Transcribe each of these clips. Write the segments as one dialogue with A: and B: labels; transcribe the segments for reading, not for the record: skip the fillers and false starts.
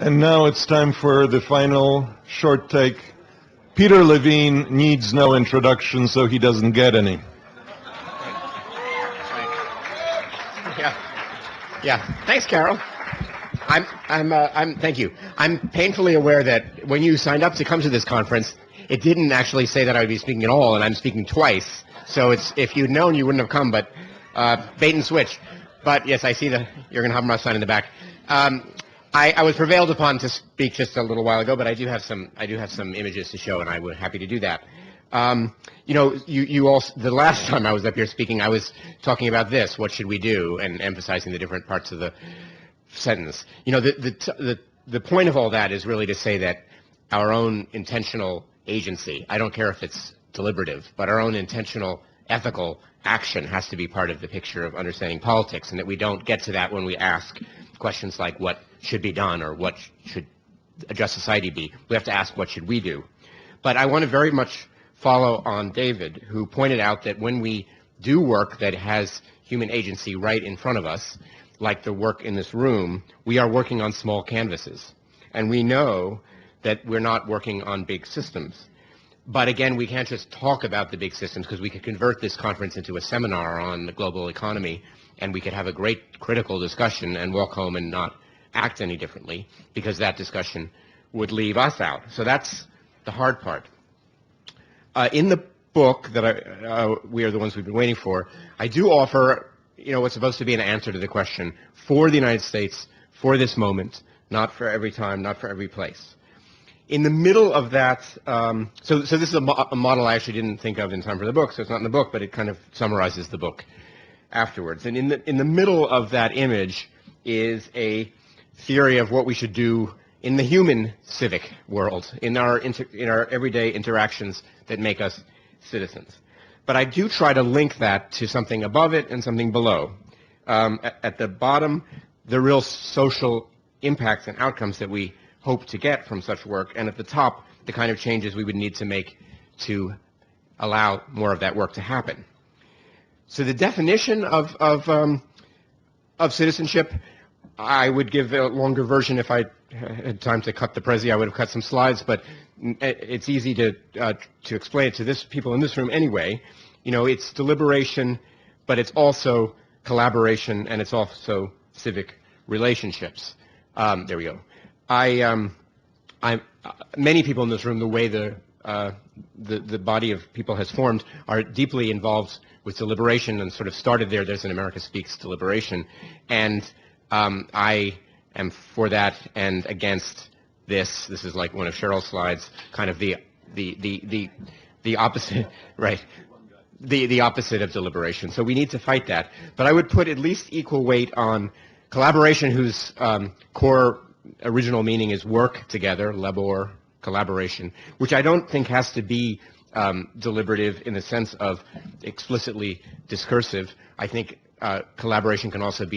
A: And now it's time for the final short take. Peter Levine needs no introduction, so he doesn't get any.
B: Yeah. Thanks, Carol. Thank you. I'm painfully aware that when you signed up to come to this conference, it didn't actually say that I would be speaking at all, and I'm speaking twice. So if you'd known, you wouldn't have come, but bait and switch. But yes, I see you're going to have my sign in the back. I was prevailed upon to speak just a little while ago, but I do have some images to show, and I was happy to do that. You also, the last time I was up here speaking, I was talking about this, what should we do, and emphasizing the different parts of the sentence. The point of all that is really to say that our own intentional agency, I don't care if it's deliberative, but our own intentional ethical action has to be part of the picture of understanding politics, and that we don't get to that when we ask questions like what should be done or what should a just society be. We have to ask what should we do. But I want to very much follow on David, who pointed out that when we do work that has human agency right in front of us, like the work in this room, we are working on small canvases. And we know that we're not working on big systems. But again, we can't just talk about the big systems, because we could convert this conference into a seminar on the global economy, and we could have a great critical discussion and walk home and not act any differently, because that discussion would leave us out. So that's the hard part. In the book that we are the ones we've been waiting for, I do offer, what's supposed to be an answer to the question for the United States, for this moment, not for every time, not for every place. In the middle of that, so this is a model I actually didn't think of in time for the book, so it's not in the book, but it kind of summarizes the book afterwards. And in the middle of that image is a theory of what we should do in the human civic world, in our everyday interactions that make us citizens. But I do try to link that to something above it and something below. At the bottom, the real social impacts and outcomes that we hope to get from such work, and at the top, the kind of changes we would need to make to allow more of that work to happen. So the definition of citizenship, I would give a longer version. If I had time to cut the Prezi, I would have cut some slides, but it's easy to explain it to people in this room anyway. It's deliberation, but it's also collaboration, and it's also civic relationships. There we go. Many people in this room, the way the body of people has formed, are deeply involved with deliberation and sort of started there. There's an America Speaks deliberation, and I am for that and against this. This is like one of Cheryl's slides, kind of the opposite, right? The opposite of deliberation. So we need to fight that. But I would put at least equal weight on collaboration, whose core original meaning is work together, labor, collaboration, which I don't think has to be deliberative in the sense of explicitly discursive. I think collaboration can often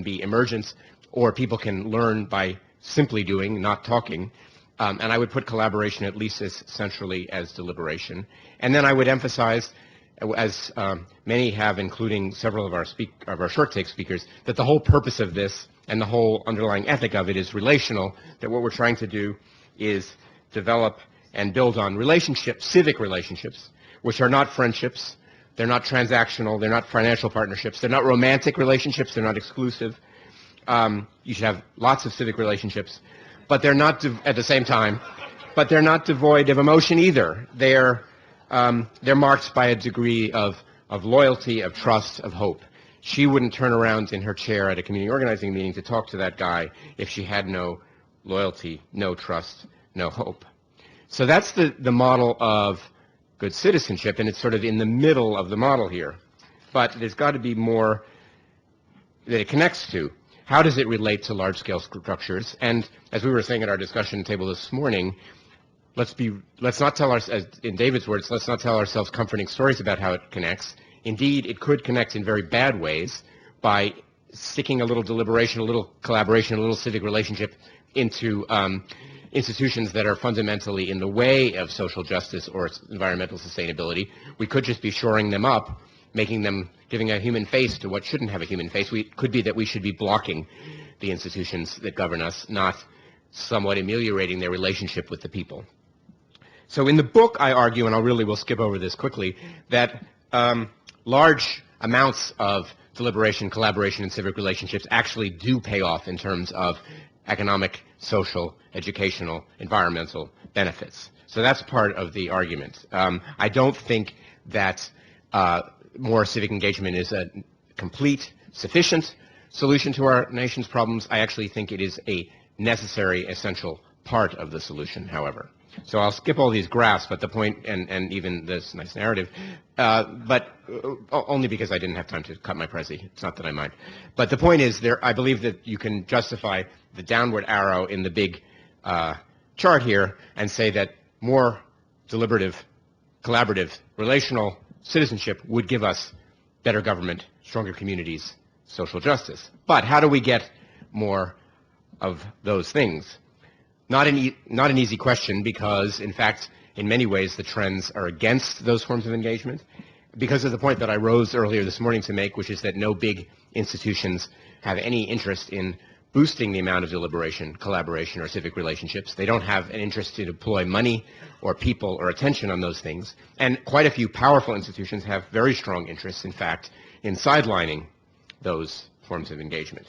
B: be emergence, or people can learn by simply doing, not talking. And I would put collaboration at least as centrally as deliberation. And then I would emphasize, as many have, including several of our short take speakers, that the whole purpose of this and the whole underlying ethic of it is relational, that what we're trying to do is develop and build on relationships, civic relationships, which are not friendships, they're not transactional, they're not financial partnerships, they're not romantic relationships, they're not exclusive. You should have lots of civic relationships, but they're not, at the same time, but they're not devoid of emotion either. They're marked by a degree of loyalty, of trust, of hope. She wouldn't turn around in her chair at a community organizing meeting to talk to that guy if she had no loyalty, no trust, no hope. So that's the model of good citizenship, and it's sort of in the middle of the model here. But there's got to be more that it connects to. How does it relate to large-scale structures? And as we were saying at our discussion table this morning, let's not tell ourselves, in David's words, let's not tell ourselves comforting stories about how it connects. Indeed, it could connect in very bad ways by sticking a little deliberation, a little collaboration, a little civic relationship into institutions that are fundamentally in the way of social justice or environmental sustainability. We could just be shoring them up, giving a human face to what shouldn't have a human face. Could be that we should be blocking the institutions that govern us, not somewhat ameliorating their relationship with the people. So in the book, I argue, and we'll skip over this quickly, that large amounts of deliberation, collaboration, and civic relationships actually do pay off in terms of economic, social, educational, environmental benefits. So that's part of the argument. I don't think that more civic engagement is a complete, sufficient solution to our nation's problems. I actually think it is a necessary, essential part of the solution, however. So I'll skip all these graphs, but the point, and even this nice narrative, but only because I didn't have time to cut my Prezi. It's not that I mind. But the point is, I believe that you can justify the downward arrow in the big chart here and say that more deliberative, collaborative, relational citizenship would give us better government, stronger communities, social justice. But how do we get more of those things? Not an easy question, because, in fact, in many ways, the trends are against those forms of engagement, because of the point that I rose earlier this morning to make, which is that no big institutions have any interest in boosting the amount of deliberation, collaboration, or civic relationships. They don't have an interest to deploy money or people or attention on those things. And quite a few powerful institutions have very strong interests, in fact, in sidelining those forms of engagement.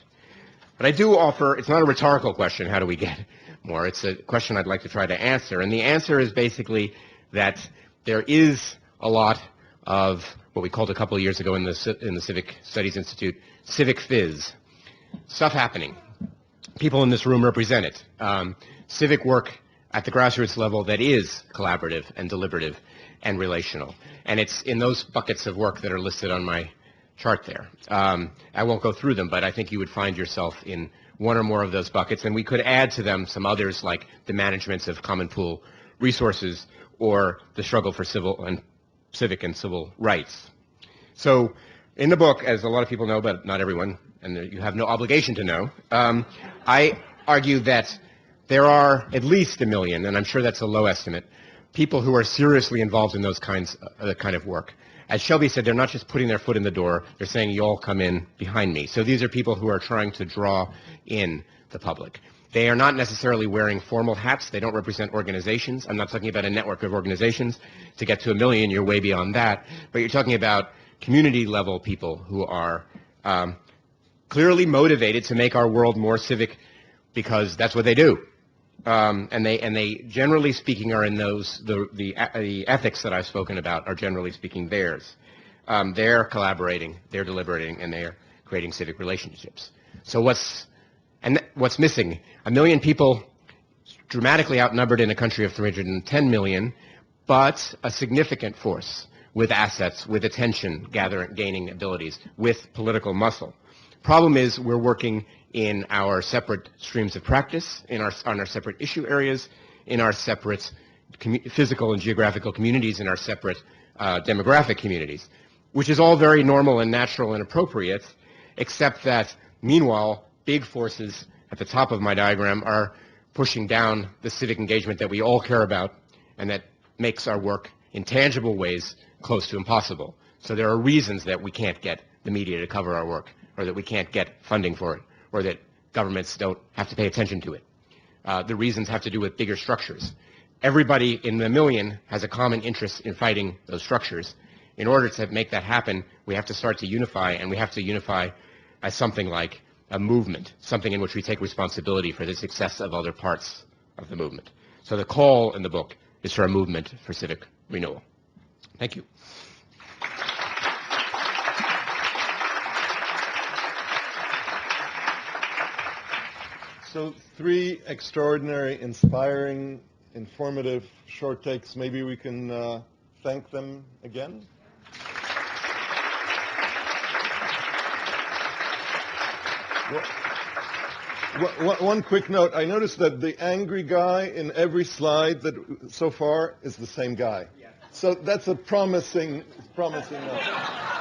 B: But I do offer, it's not a rhetorical question, how do we get more? It's a question I'd like to try to answer. And the answer is basically that there is a lot of what we called a couple of years ago in the Civic Studies Institute, civic fizz, stuff happening. People in this room represent it. Civic work at the grassroots level that is collaborative and deliberative and relational. And it's in those buckets of work that are listed on my chart there. I won't go through them, but I think you would find yourself in one or more of those buckets, and we could add to them some others like the management of common pool resources or the struggle for civic and civil rights. So in the book, as a lot of people know, but not everyone, and you have no obligation to know, I argue that there are at least 1 million, and I'm sure that's a low estimate, people who are seriously involved in those kind of work. As Shelby said, they're not just putting their foot in the door, they're saying, you all come in behind me. So these are people who are trying to draw in the public. They are not necessarily wearing formal hats. They don't represent organizations. I'm not talking about a network of organizations. To get to 1 million, you're way beyond that. But you're talking about community-level people who are clearly motivated to make our world more civic because that's what they do. And they generally speaking are in those, the ethics that I've spoken about are generally speaking theirs. They're collaborating, they're deliberating, and they're creating civic relationships. So what's missing? 1 million people dramatically outnumbered in a country of 310 million, but a significant force with assets, with attention, gaining abilities, with political muscle. Problem is we're working in our separate streams of practice, on our separate issue areas, in our separate physical and geographical communities, in our separate demographic communities, which is all very normal and natural and appropriate, except that, meanwhile, big forces at the top of my diagram are pushing down the civic engagement that we all care about and that makes our work in tangible ways close to impossible. So there are reasons that we can't get the media to cover our work, or that we can't get funding for it, or that governments don't have to pay attention to it. The reasons have to do with bigger structures. Everybody in the million has a common interest in fighting those structures. In order to make that happen, we have to start to unify, and we have to unify as something like a movement, something in which we take responsibility for the success of other parts of the movement. So the call in the book is for a movement for civic renewal. Thank you.
A: So 3 extraordinary, inspiring, informative short takes. Maybe we can thank them again. One quick note. I noticed that the angry guy in every slide that so far is the same guy. So that's a promising note.